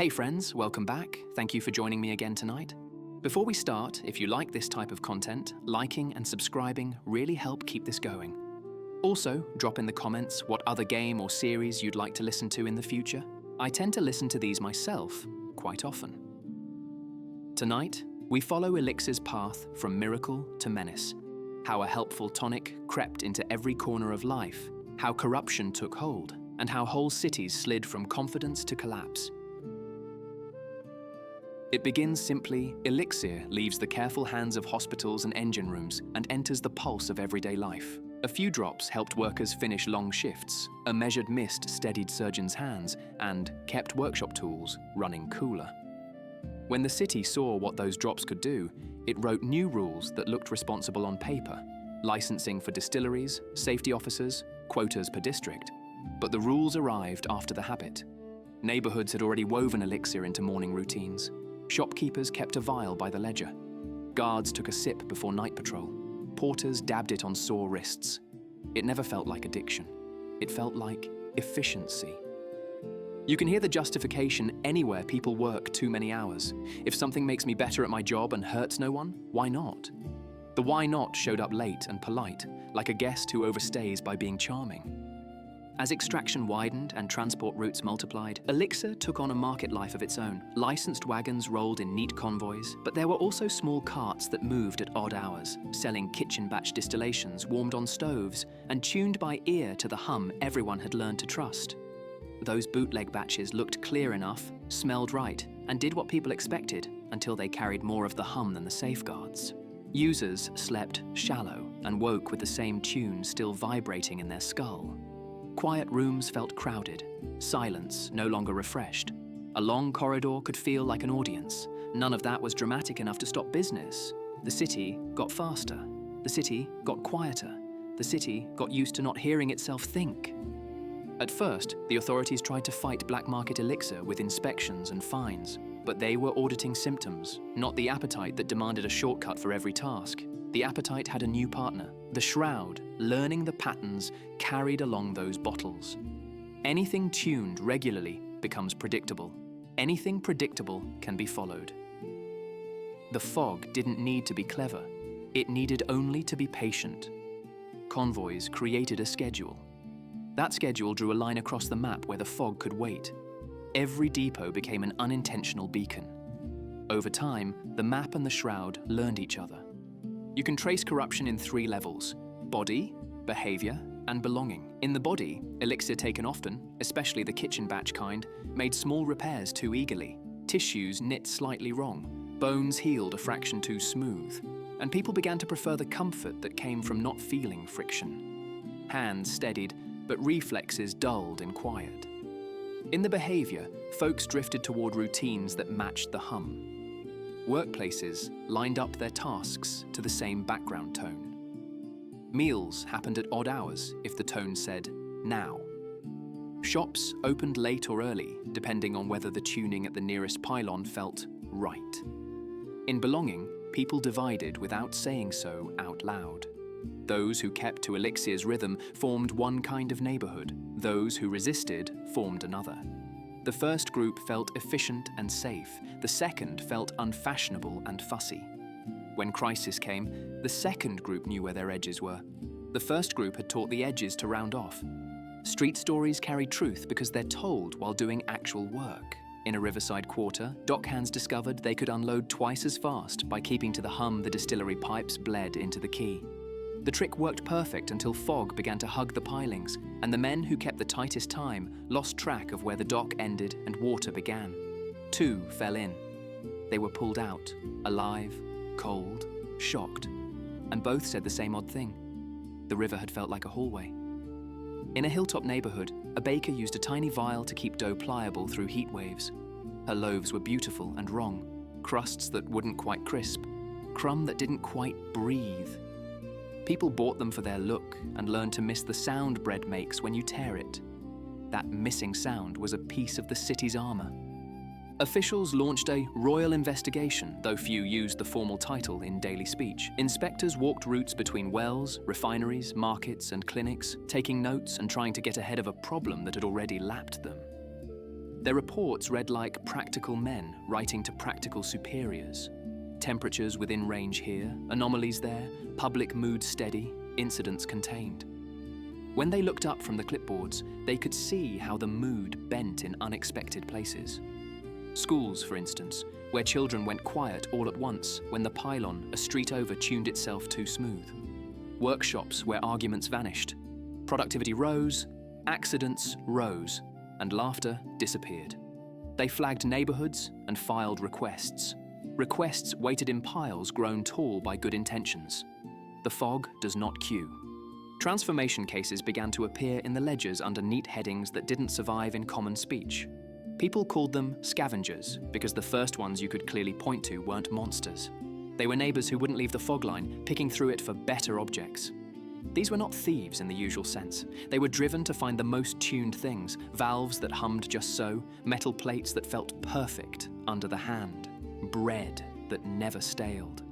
Hey friends, welcome back. Thank you for joining me again tonight. Before we start, if you like this type of content, liking and subscribing really help keep this going. Also, drop in the comments what other game or series you'd like to listen to in the future. I tend to listen to these myself quite often. Tonight, we follow Elixir's path from miracle to menace. How a helpful tonic crept into every corner of life, how corruption took hold, and how whole cities slid from confidence to collapse. It begins simply, Elixir leaves the careful hands of hospitals and engine rooms and enters the pulse of everyday life. A few drops helped workers finish long shifts, a measured mist steadied surgeons' hands, and kept workshop tools running cooler. When the city saw what those drops could do, it wrote new rules that looked responsible on paper. Licensing for distilleries, safety officers, quotas per district. But the rules arrived after the habit. Neighborhoods had already woven Elixir into morning routines. Shopkeepers kept a vial by the ledger. Guards took a sip before night patrol. Porters dabbed it on sore wrists. It never felt like addiction. It felt like efficiency. You can hear the justification anywhere people work too many hours. If something makes me better at my job and hurts no one, why not? The why not showed up late and polite, like a guest who overstays by being charming. As extraction widened and transport routes multiplied, Elixir took on a market life of its own. Licensed wagons rolled in neat convoys, but there were also small carts that moved at odd hours, selling kitchen batch distillations warmed on stoves and tuned by ear to the hum everyone had learned to trust. Those bootleg batches looked clear enough, smelled right, and did what people expected until they carried more of the hum than the safeguards. Users slept shallow and woke with the same tune still vibrating in their skull. Quiet rooms felt crowded, silence no longer refreshed. A long corridor could feel like an audience. None of that was dramatic enough to stop business. The city got faster. The city got quieter. The city got used to not hearing itself think. At first, the authorities tried to fight black market elixir with inspections and fines, but they were auditing symptoms, not the appetite that demanded a shortcut for every task. The appetite had a new partner. The shroud, learning the patterns carried along those bottles. Anything tuned regularly becomes predictable. Anything predictable can be followed. The fog didn't need to be clever. It needed only to be patient. Convoys created a schedule. That schedule drew a line across the map where the fog could wait. Every depot became an unintentional beacon. Over time, the map and the shroud learned each other. You can trace corruption in 3 levels: body, behavior, and belonging. In the body, Elixir taken often, especially the kitchen batch kind, made small repairs too eagerly. Tissues knit slightly wrong, bones healed a fraction too smooth, and people began to prefer the comfort that came from not feeling friction. Hands steadied, but reflexes dulled in quiet. In the behavior, folks drifted toward routines that matched the hum. Workplaces lined up their tasks to the same background tone. Meals happened at odd hours if the tone said, now. Shops opened late or early, depending on whether the tuning at the nearest pylon felt right. In belonging, people divided without saying so out loud. Those who kept to Elixir's rhythm formed one kind of neighborhood. Those who resisted formed another. The first group felt efficient and safe. The second felt unfashionable and fussy. When crisis came, the second group knew where their edges were. The first group had taught the edges to round off. Street stories carry truth because they're told while doing actual work. In a riverside quarter, dockhands discovered they could unload twice as fast by keeping to the hum the distillery pipes bled into the quay. The trick worked perfect until fog began to hug the pilings, and the men who kept the tightest time lost track of where the dock ended and water began. 2 fell in. They were pulled out, alive, cold, shocked, and both said the same odd thing. The river had felt like a hallway. In a hilltop neighborhood, a baker used a tiny vial to keep dough pliable through heat waves. Her loaves were beautiful and wrong, crusts that wouldn't quite crisp, crumb that didn't quite breathe. People bought them for their look and learned to miss the sound bread makes when you tear it. That missing sound was a piece of the city's armor. Officials launched a royal investigation, though few used the formal title in daily speech. Inspectors walked routes between wells, refineries, markets, and clinics, taking notes and trying to get ahead of a problem that had already lapped them. Their reports read like practical men writing to practical superiors. Temperatures within range here, anomalies there, public mood steady, incidents contained. When they looked up from the clipboards, they could see how the mood bent in unexpected places. Schools, for instance, where children went quiet all at once when the pylon a street over tuned itself too smooth. Workshops where arguments vanished. Productivity rose, accidents rose, and laughter disappeared. They flagged neighborhoods and filed requests. Requests waited in piles grown tall by good intentions. The fog does not queue. Transformation cases began to appear in the ledgers under neat headings that didn't survive in common speech. People called them scavengers because the first ones you could clearly point to weren't monsters. They were neighbors who wouldn't leave the fog line, picking through it for better objects. These were not thieves in the usual sense. They were driven to find the most tuned things, valves that hummed just so, metal plates that felt perfect under the hand, bread that never staled.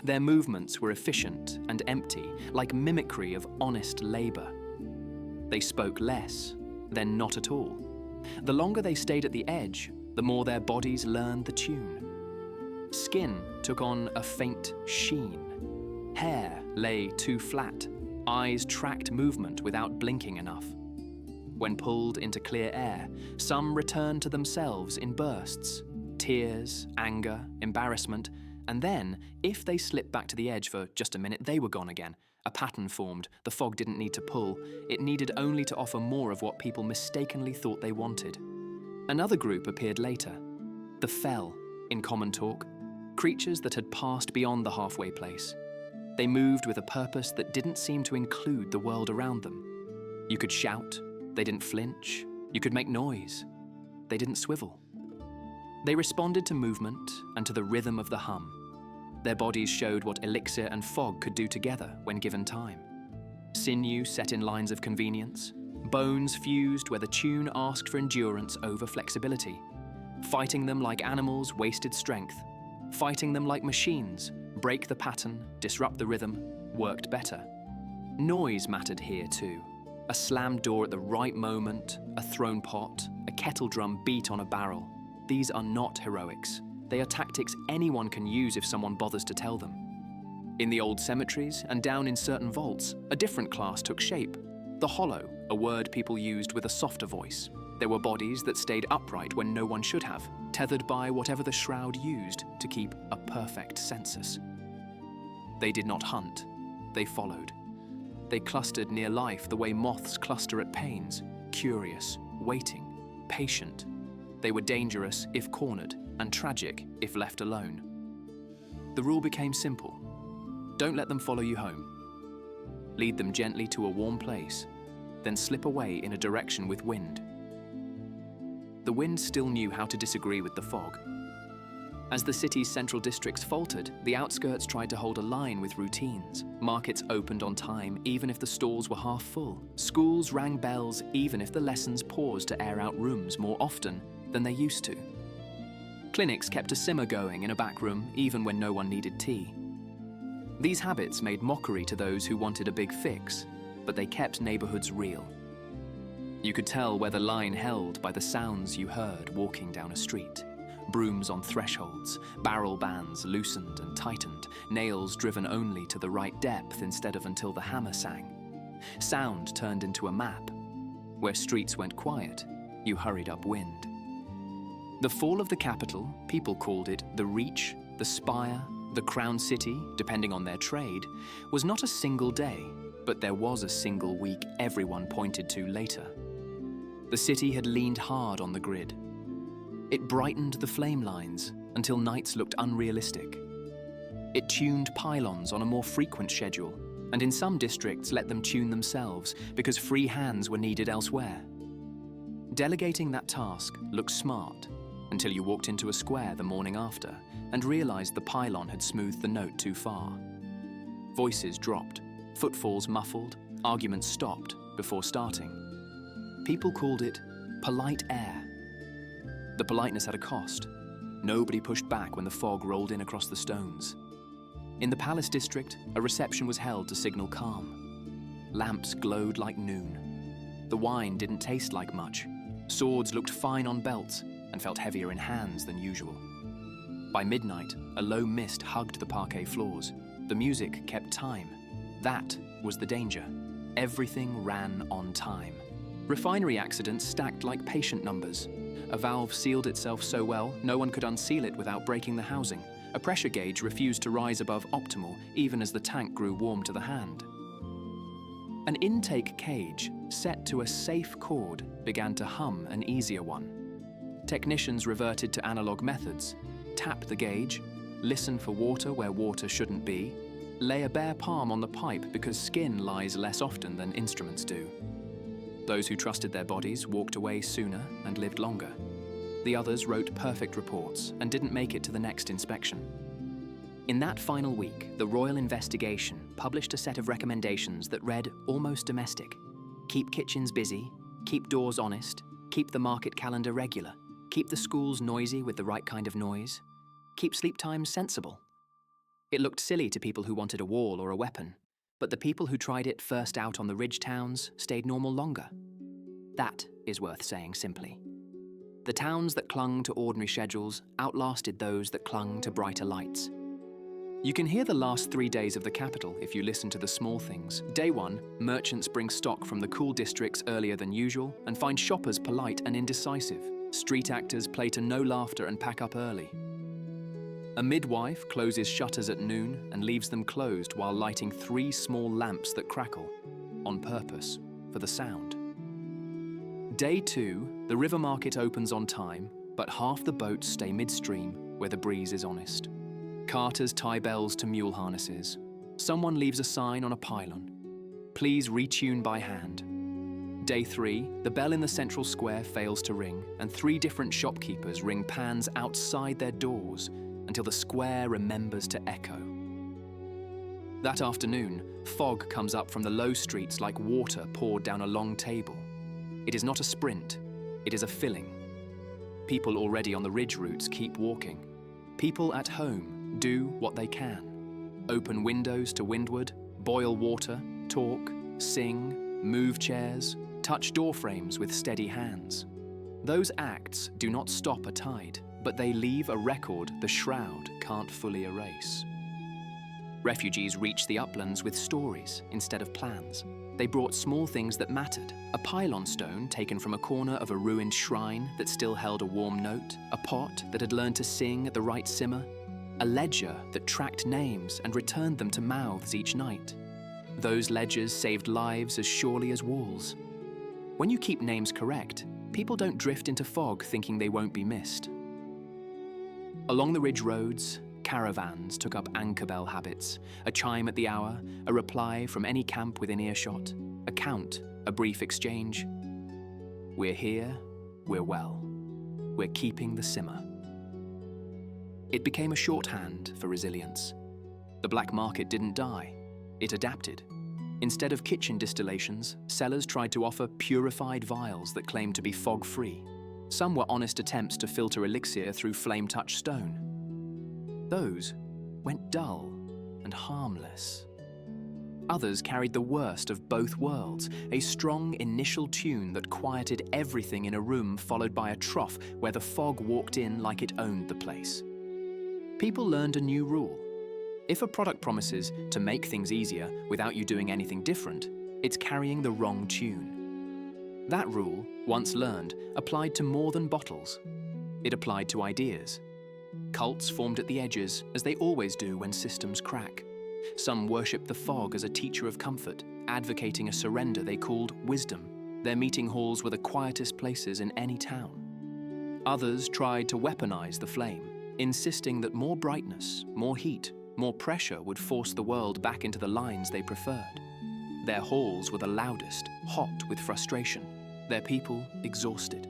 Their movements were efficient and empty, like mimicry of honest labor. They spoke less, then not at all. The longer they stayed at the edge, the more their bodies learned the tune. Skin took on a faint sheen. Hair lay too flat. Eyes tracked movement without blinking enough. When pulled into clear air, some returned to themselves in bursts. Tears, anger, embarrassment, and then, if they slipped back to the edge for just a minute, they were gone again. A pattern formed. The fog didn't need to pull. It needed only to offer more of what people mistakenly thought they wanted. Another group appeared later. The Fell, in common talk. Creatures that had passed beyond the halfway place. They moved with a purpose that didn't seem to include the world around them. You could shout. They didn't flinch. You could make noise. They didn't swivel. They responded to movement and to the rhythm of the hum. Their bodies showed what Elixir and fog could do together when given time. Sinew set in lines of convenience. Bones fused where the tune asked for endurance over flexibility. Fighting them like animals wasted strength. Fighting them like machines, break the pattern, disrupt the rhythm, worked better. Noise mattered here too. A slammed door at the right moment, a thrown pot, a kettle drum beat on a barrel. These are not heroics. They are tactics anyone can use if someone bothers to tell them. In the old cemeteries and down in certain vaults, a different class took shape. The hollow, a word people used with a softer voice. There were bodies that stayed upright when no one should have, tethered by whatever the shroud used to keep a perfect census. They did not hunt, they followed. They clustered near life the way moths cluster at pains, curious, waiting, patient. They were dangerous if cornered, and tragic if left alone. The rule became simple. Don't let them follow you home. Lead them gently to a warm place, then slip away in a direction with wind. The wind still knew how to disagree with the fog. As the city's central districts faltered, the outskirts tried to hold a line with routines. Markets opened on time, even if the stalls were half full. Schools rang bells, even if the lessons paused to air out rooms more often than they used to. Clinics kept a simmer going in a back room, even when no one needed tea. These habits made mockery to those who wanted a big fix, but they kept neighborhoods real. You could tell where the line held by the sounds you heard walking down a street. Brooms on thresholds, barrel bands loosened and tightened, nails driven only to the right depth instead of until the hammer sang. Sound turned into a map. Where streets went quiet, you hurried upwind. The fall of the capital, people called it the Reach, the Spire, the Crown City, depending on their trade, was not a single day, but there was a single week everyone pointed to later. The city had leaned hard on the grid. It brightened the flame lines until nights looked unrealistic. It tuned pylons on a more frequent schedule, and in some districts let them tune themselves because free hands were needed elsewhere. Delegating that task looked smart until you walked into a square the morning after and realized the pylon had smoothed the note too far. Voices dropped, footfalls muffled, arguments stopped before starting. People called it polite air. The politeness had a cost. Nobody pushed back when the fog rolled in across the stones. In the Palace District, a reception was held to signal calm. Lamps glowed like noon. The wine didn't taste like much. Swords looked fine on belts and felt heavier in hands than usual. By midnight, a low mist hugged the parquet floors. The music kept time. That was the danger. Everything ran on time. Refinery accidents stacked like patient numbers. A valve sealed itself so well, no one could unseal it without breaking the housing. A pressure gauge refused to rise above optimal, even as the tank grew warm to the hand. An intake cage, set to a safe chord, began to hum an easier one. Technicians reverted to analog methods. Tap the gauge, listen for water where water shouldn't be, lay a bare palm on the pipe because skin lies less often than instruments do. Those who trusted their bodies walked away sooner and lived longer. The others wrote perfect reports and didn't make it to the next inspection. In that final week, the Royal Investigation published a set of recommendations that read almost domestic. Keep kitchens busy, keep doors honest, keep the market calendar regular, keep the schools noisy with the right kind of noise, keep sleep times sensible. It looked silly to people who wanted a wall or a weapon, but the people who tried it first out on the ridge towns stayed normal longer. That is worth saying simply. The towns that clung to ordinary schedules outlasted those that clung to brighter lights. You can hear the last 3 days of the capital if you listen to the small things. Day 1, merchants bring stock from the cool districts earlier than usual and find shoppers polite and indecisive. Street actors play to no laughter and pack up early. A midwife closes shutters at noon and leaves them closed while lighting 3 small lamps that crackle, on purpose, for the sound. Day 2, the river market opens on time, but half the boats stay midstream where the breeze is honest. Carters tie bells to mule harnesses. Someone leaves a sign on a pylon. Please retune by hand. Day 3, the bell in the central square fails to ring, and 3 different shopkeepers ring pans outside their doors until the square remembers to echo. That afternoon, fog comes up from the low streets like water poured down a long table. It is not a sprint, it is a filling. People already on the ridge routes keep walking. People at home do what they can. Open windows to windward, boil water, talk, sing, move chairs, touch door frames with steady hands. Those acts do not stop a tide, but they leave a record the shroud can't fully erase. Refugees reach the uplands with stories instead of plans. They brought small things that mattered. A pylon stone taken from a corner of a ruined shrine that still held a warm note, a pot that had learned to sing at the right simmer, a ledger that tracked names and returned them to mouths each night. Those ledgers saved lives as surely as walls. When you keep names correct, people don't drift into fog thinking they won't be missed. Along the ridge roads, caravans took up anchor bell habits, a chime at the hour, a reply from any camp within earshot, a count, a brief exchange. We're here, we're well. We're keeping the simmer. It became a shorthand for resilience. The black market didn't die, it adapted. Instead of kitchen distillations, sellers tried to offer purified vials that claimed to be fog-free. Some were honest attempts to filter elixir through flame-touched stone. Those went dull and harmless. Others carried the worst of both worlds, a strong initial tune that quieted everything in a room followed by a trough where the fog walked in like it owned the place. People learned a new rule. If a product promises to make things easier without you doing anything different, it's carrying the wrong tune. That rule, once learned, applied to more than bottles. It applied to ideas. Cults formed at the edges, as they always do when systems crack. Some worshipped the fog as a teacher of comfort, advocating a surrender they called wisdom. Their meeting halls were the quietest places in any town. Others tried to weaponize the flame, insisting that more brightness, more heat, more pressure would force the world back into the lines they preferred. Their halls were the loudest, hot with frustration, their people exhausted.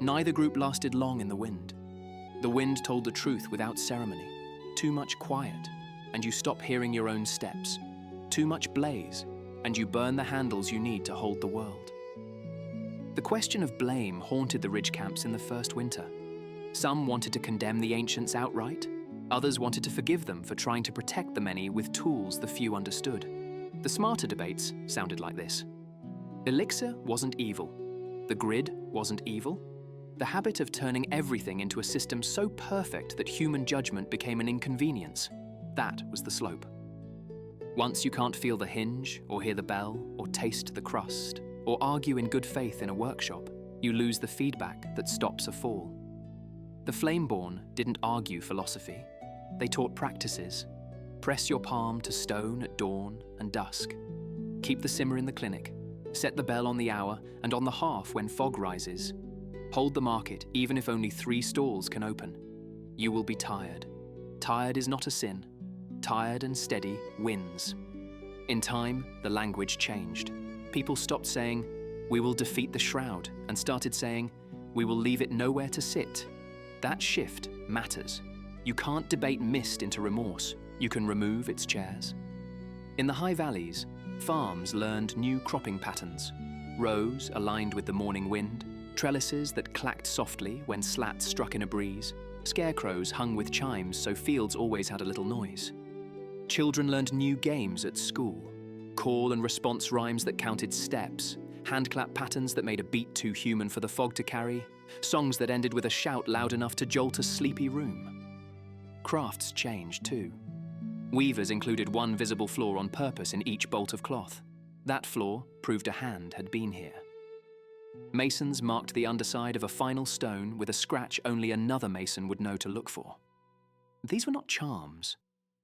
Neither group lasted long in the wind. The wind told the truth without ceremony. Too much quiet, and you stop hearing your own steps. Too much blaze, and you burn the handles you need to hold the world. The question of blame haunted the ridge camps in the first winter. Some wanted to condemn the ancients outright. Others wanted to forgive them for trying to protect the many with tools the few understood. The smarter debates sounded like this. Elixir wasn't evil. The grid wasn't evil. The habit of turning everything into a system so perfect that human judgment became an inconvenience, that was the slope. Once you can't feel the hinge, or hear the bell, or taste the crust, or argue in good faith in a workshop, you lose the feedback that stops a fall. The Flameborn didn't argue philosophy. They taught practices. Press your palm to stone at dawn and dusk. Keep the simmer in the clinic. Set the bell on the hour and on the half when fog rises. Hold the market even if only 3 stalls can open. You will be tired. Tired is not a sin. Tired and steady wins. In time, the language changed. People stopped saying, "We will defeat the shroud," and started saying, "We will leave it nowhere to sit." That shift matters. You can't debate mist into remorse. You can remove its chairs. In the high valleys, farms learned new cropping patterns. Rows aligned with the morning wind, trellises that clacked softly when slats struck in a breeze, scarecrows hung with chimes so fields always had a little noise. Children learned new games at school. Call and response rhymes that counted steps, handclap patterns that made a beat too human for the fog to carry, songs that ended with a shout loud enough to jolt a sleepy room. Crafts changed too. Weavers included one visible flaw on purpose in each bolt of cloth. That flaw proved a hand had been here. Masons marked the underside of a final stone with a scratch only another mason would know to look for. These were not charms.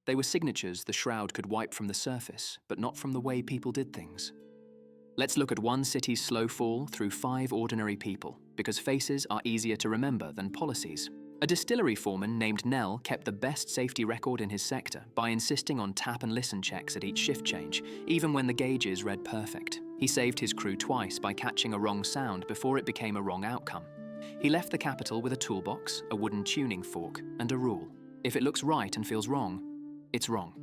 They were signatures the shroud could wipe from the surface, but not from the way people did things. Let's look at one city's slow fall through 5 ordinary people, because faces are easier to remember than policies. A distillery foreman named Nell kept the best safety record in his sector by insisting on tap and listen checks at each shift change, even when the gauges read perfect. He saved his crew twice by catching a wrong sound before it became a wrong outcome. He left the capital with a toolbox, a wooden tuning fork, and a rule. If it looks right and feels wrong, it's wrong.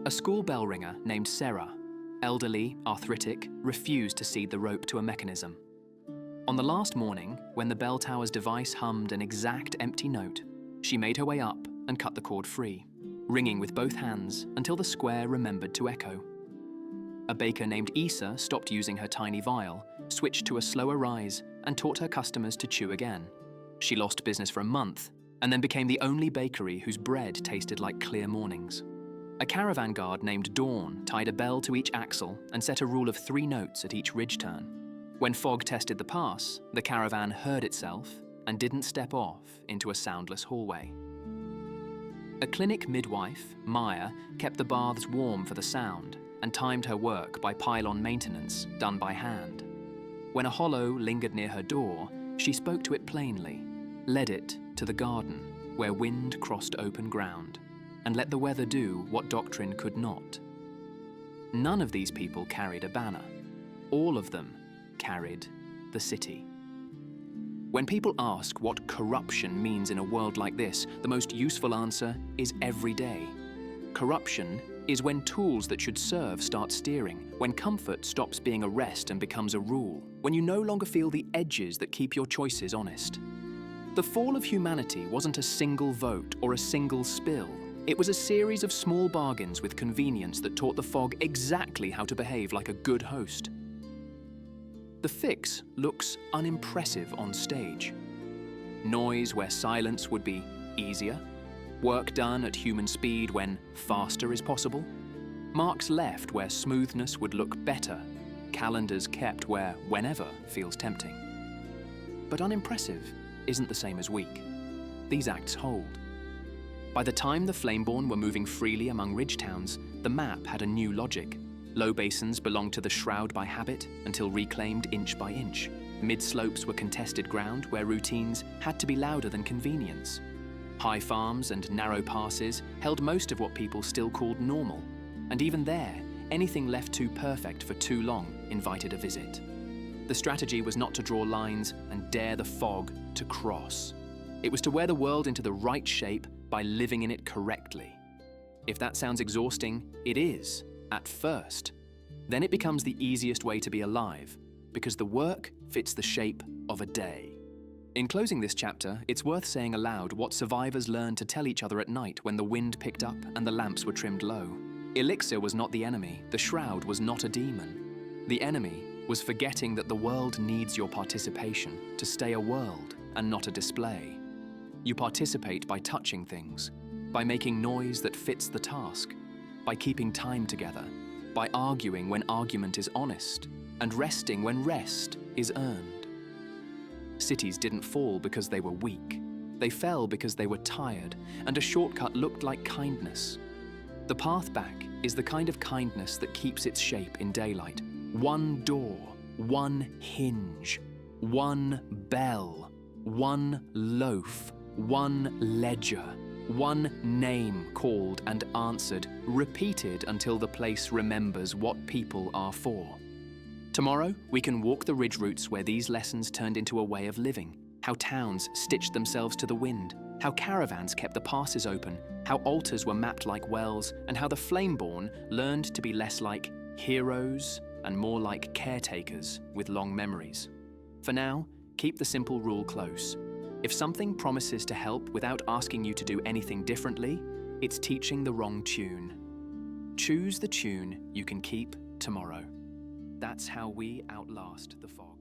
A school bell ringer named Sarah, elderly, arthritic, refused to cede the rope to a mechanism. On the last morning, when the bell tower's device hummed an exact empty note, she made her way up and cut the cord free, ringing with both hands until the square remembered to echo. A baker named Issa stopped using her tiny vial, switched to a slower rise, and taught her customers to chew again. She lost business for a month, and then became the only bakery whose bread tasted like clear mornings. A caravan guard named Dawn tied a bell to each axle and set a rule of 3 notes at each ridge turn. When fog tested the pass, the caravan heard itself and didn't step off into a soundless hallway. A clinic midwife, Maya, kept the baths warm for the sound and timed her work by pylon maintenance done by hand. When a hollow lingered near her door, she spoke to it plainly, led it to the garden where wind crossed open ground, and let the weather do what doctrine could not. None of these people carried a banner. All of them carried the city. When people ask what corruption means in a world like this, the most useful answer is every day. Corruption is when tools that should serve start steering, when comfort stops being a rest and becomes a rule, when you no longer feel the edges that keep your choices honest. The fall of humanity wasn't a single vote or a single spill. It was a series of small bargains with convenience that taught the fog exactly how to behave like a good host. The fix looks unimpressive on stage. Noise where silence would be easier. Work done at human speed when faster is possible. Marks left where smoothness would look better. Calendars kept where whenever feels tempting. But unimpressive isn't the same as weak. These acts hold. By the time the Flameborn were moving freely among ridge towns, the map had a new logic. Low basins belonged to the shroud by habit until reclaimed inch by inch. Mid-slopes were contested ground where routines had to be louder than convenience. High farms and narrow passes held most of what people still called normal. And even there, anything left too perfect for too long invited a visit. The strategy was not to draw lines and dare the fog to cross. It was to wear the world into the right shape by living in it correctly. If that sounds exhausting, it is, at first. Then it becomes the easiest way to be alive, because the work fits the shape of a day. In closing this chapter, it's worth saying aloud what survivors learned to tell each other at night when the wind picked up and the lamps were trimmed low. Elixir was not the enemy. The shroud was not a demon. The enemy was forgetting that the world needs your participation to stay a world and not a display. You participate by touching things, by making noise that fits the task, by keeping time together, by arguing when argument is honest, and resting when rest is earned. Cities didn't fall because they were weak. They fell because they were tired, and a shortcut looked like kindness. The path back is the kind of kindness that keeps its shape in daylight. One door, one hinge, one bell, one loaf, one ledger, one name called and answered, repeated until the place remembers what people are for. Tomorrow, we can walk the ridge routes where these lessons turned into a way of living, how towns stitched themselves to the wind, how caravans kept the passes open, how altars were mapped like wells, and how the Flameborn learned to be less like heroes and more like caretakers with long memories. For now, keep the simple rule close. If something promises to help without asking you to do anything differently, it's teaching the wrong tune. Choose the tune you can keep tomorrow. That's how we outlast the fog.